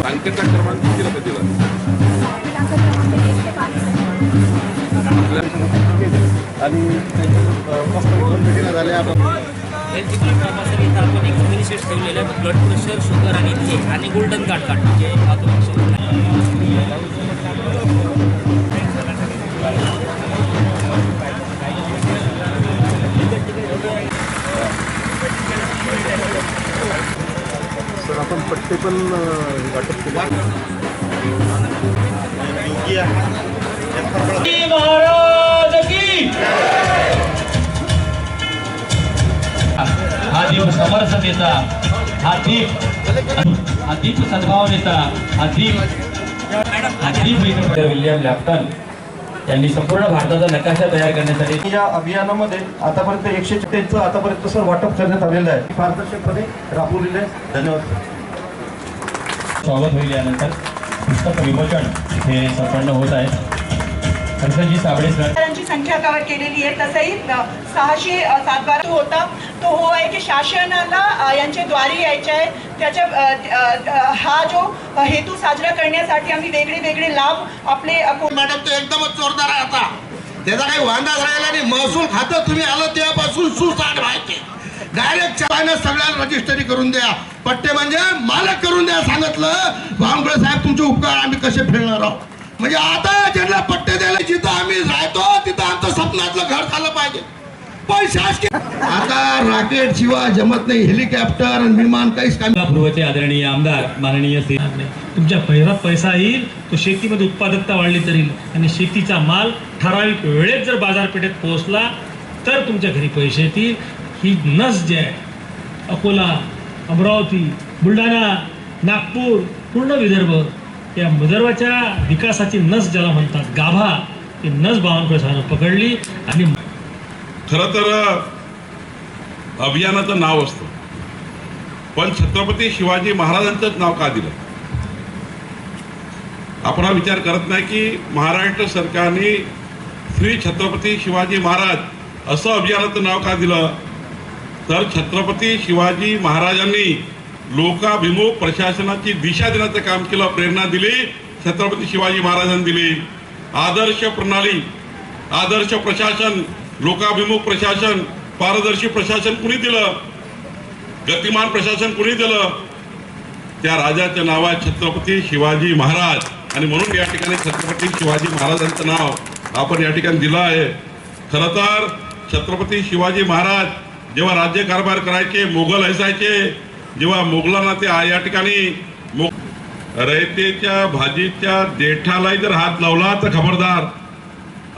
बँकेचा क्रमांक किती लक्षात दिला आणि दोन मिटिंग झाल्या आपण एक बेनिफिट ठेवलेलं आहे ब्लड प्रेशर शुगर आणि ते आणि गोल्डन कार्ड काढणं जे सर आपण पट्टे पण वाटप केले महाराज की हा दीप समरसतेचा हा दीप सद्भावनेचा हा दीप विल्यम लॅप्टन यांनी संपूर्ण भारताचा नकाशा तयार करण्यासाठी या अभियानामध्ये आतापर्यंत 146 आतापर्यंत सर वाटप करण्यात आलेलं आहे पारदर्शकपणे राबवलेले आहे. धन्यवाद. स्वागत होईल यानंतर पुस्तक विमोचन हे संपन्न होत आहे. हर्षजी साबळे सरांची संख्या कव्हर केलेली आहे. तसंही 607 होता तो हो आहे की शासनाला यांचे द्वारे यायचे आहे. त्याच्या हा जो हेतू साजरा करण्यासाठी आम्ही वेगळे वेगळे लाभ आपले मॅडम तो एकदमच जोरदार आहे. आता त्याचा काही वांदाच राहिला नाही. महसूल खातं तुम्ही आलं तेव्हापासून सुसाट व्हायचे डायरेक्ट चालायला सगळ्यांना रजिस्ट्री करून द्या. पट्टे म्हणजे मालक करून द्या सांगितलं. बावनकुळे साहेब तुमचे उपकार आम्ही कसे फेडणार आहोत. म्हणजे आता ज्यांना पट्टे द्यायला जिथं आम्ही राहतो तिथं आमचं स्वप्नातलं घर झालं पाहिजे. पण शासकीय आता रॉकेट शिवाय जमत नाही. हेलिकॉप्टर विमान काहीच काम. पूर्वचे आदरणीय आमदार माननीय तुमच्या पैरात पैसा येईल तो शेतीमध्ये उत्पादकता वाढली तरी आणि शेतीचा माल ठराविक वेळेत जर बाजारपेठेत पोहोचला तर तुमच्या घरी पैसे येतील. ही नस जी आहे अकोला अमरावती बुलढाणा नागपूर पूर्ण विदर्भ या विदर्भाच्या विकासाची नस ज्याला म्हणतात गाभा ती नस बावनकुळे साहेबांनी पकडली. आणि खरं तर अभियानाचं नाव असतं पण छत्रपती शिवाजी महाराजांचंच नाव का दिलं. आपण हा विचार करत नाही की महाराष्ट्र सरकारने श्री छत्रपती शिवाजी महाराज असं अभियानाचं नाव का दिलं. तर छत्रपती शिवाजी महाराजांनी लोकाभिमुख प्रशासनाची दिशा देण्याचं काम केलं. प्रेरणा दिली छत्रपती शिवाजी महाराजांनी दिली. आदर्श प्रणाली आदर्श प्रशासन लोकाभिमुख प्रशासन पारदर्शी प्रशासन कुणी दिलं. गतिमान प्रशासन कुणी दिलं. त्या राजाचं नाव आहे छत्रपती शिवाजी महाराज. आणि म्हणून या ठिकाणी छत्रपती शिवाजी महाराजांचं नाव आपण या ठिकाणी दिलं आहे. खरं तर छत्रपती शिवाजी महाराज जेव्हा राज्यकारभार करायचे मोगल असायचे जेव्हा मोगलांना ते या ठिकाणी रयतेच्या भाजीच्या देठालाही जर हात लावला तर खबरदार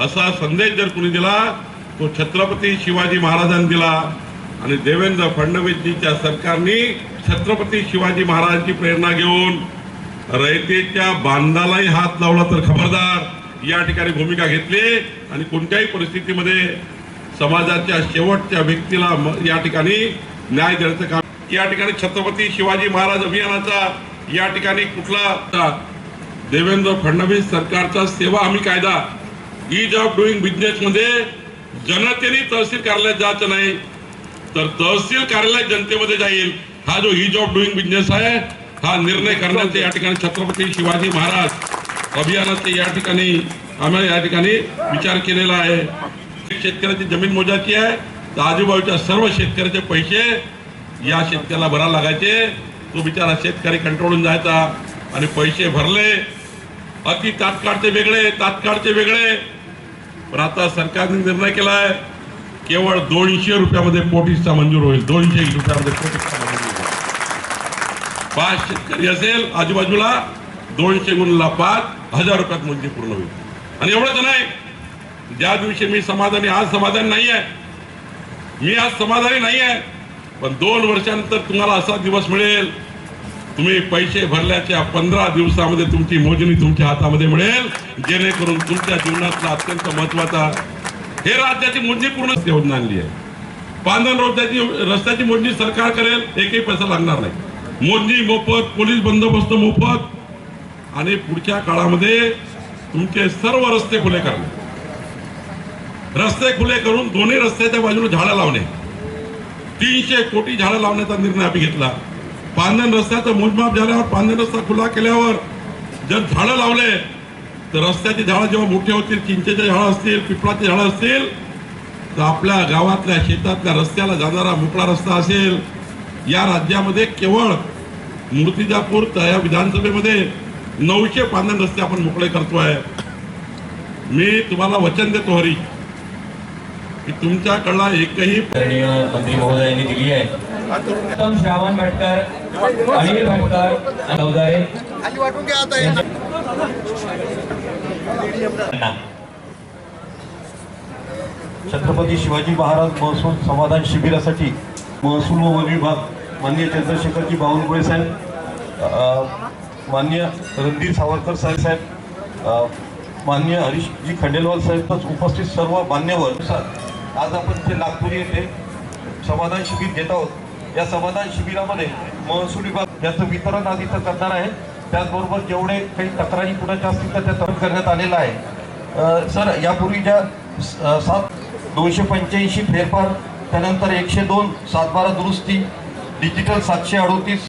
असा संदेश जर कुणी दिला तो छत्रपती शिवाजी महाराजांनी दिला. आणि देवेंद्र फडणवीसजीच्या सरकारने छत्रपती शिवाजी महाराजांची प्रेरणा घेऊन रयतेच्या बांधालाही हात लावला तर खबरदार या ठिकाणी भूमिका घेतली. आणि कोणत्याही परिस्थितीमध्ये समाजाच्या शेवटच्या व्यक्तीला या ठिकाणी न्याय देण्याचं काम या ठिकाणी छत्रपती शिवाजी महाराज अभियानाचा या ठिकाणी कुठला देवेंद्र फडणवीस सरकारचा सेवा हमी कायदा ईज ऑफ डुईंग बिझनेस मध्ये जनतेने तहसील कार्यालयात जायचं नाही तर तहसील कार्यालय जनतेमध्ये जाईल. हा जो ईज ऑफ डुईंग बिझनेस आहे हा निर्णय करण्याचे या ठिकाणी छत्रपती शिवाजी महाराज अभियानाचे या ठिकाणी आम्ही या ठिकाणी विचार केलेला आहे. शेतकऱ्याची जमीन मोजायची आहे तर आजूबाजूच्या सर्व शेतकऱ्याचे पैसे या शेतकऱ्याला भरायला लागायचे. तो बिचारा शेतकरी कंटाळून जायचा आणि पैसे भरले अति तात्काळचे वेगळे. पण आता सरकारने निर्णय केलाय केवळ 200 रुपयामध्ये पोटीचा मंजूर होईल. 200 रुपयामध्ये पोटीचा मंजूर होईल. 5 शेतकरी असेल आजूबाजूला 200 गुणिले 5 1000 रुपयात मंजूर पूर्ण होईल. आणि एवढंच नाही ज्या दिवशी मी समाधानी आज समाधानी नाही आहे पण 2 वर्षानंतर तुम्हाला असा दिवस मिळेल तुम्ही पैसे भरल्याच्या 15 दिवसामध्ये तुमची मोजणी तुमच्या हातामध्ये मिळेल जेणेकरून तुमच्या जीवनातला अत्यंत महत्वाचा हे राज्याची मोजणी पूर्ण योजना आणली आहे. पांधन रस्त्याची मोजणी सरकार करेल. एकही पैसा लागणार नाही. मोजणी मोफत पोलीस बंदोबस्त मोफत आणि पुढच्या काळामध्ये तुमचे सर्व रस्ते खुले करणे. रस्ते खुले करून दोन्ही रस्त्याच्या बाजूने झाडं लावणे. 300 कोटी झाडं लावण्याचा निर्णय आम्ही घेतला. पांधन रस्त्याचं मोजमाप झाल्यावर पांधन रस्ता खुला केल्यावर जर झाडं लावले तर रस्त्याची झाडं जेव्हा मोठे होतील, चिंचेचे झाडं असतील, पिंपळाचे झाडं असतील, तर आपल्या गावातल्या शेतातल्या रस्त्याला जाणारा मोकळा रस्ता असेल. या राज्यामध्ये केवळ मूर्तिजापूर या विधानसभेमध्ये 900 पांधन रस्ते आपण मोकळे करतोय. मी तुम्हाला वचन देतो हरी की तुमच्याकडला एकही आदरणीय मंत्री महोदयांनी दिली आहे. उत्तम श्रावण भटकर, अनिल भटकर, चौदारे वाटून घ्या आता. छत्रपती शिवाजी महाराज महसूल समाधान शिबिरासाठी महसूल व वन विभाग माननीय चंद्रशेखरजी बावनकुळे साहेब, माननीय रणधीर सावरकर साहेब, माननीय हरीशजी खंडेलवाल साहेब, उपस्थित सर्व मान्यवर, आज आपण ते नागपूर येथे समाधान शिबिर घेत आहोत. या समाधान शिबिरामध्ये महसूल विभाग याचं वितरण आधी तर करणार आहे. त्याचबरोबर जेवढे काही तक्रारी कुणाच्या असतील तर त्या तक्रार करण्यात आलेला आहे. सर, यापूर्वी ज्या 285 फेरफार, त्यानंतर 102 7/12 दुरुस्ती, डिजिटल 738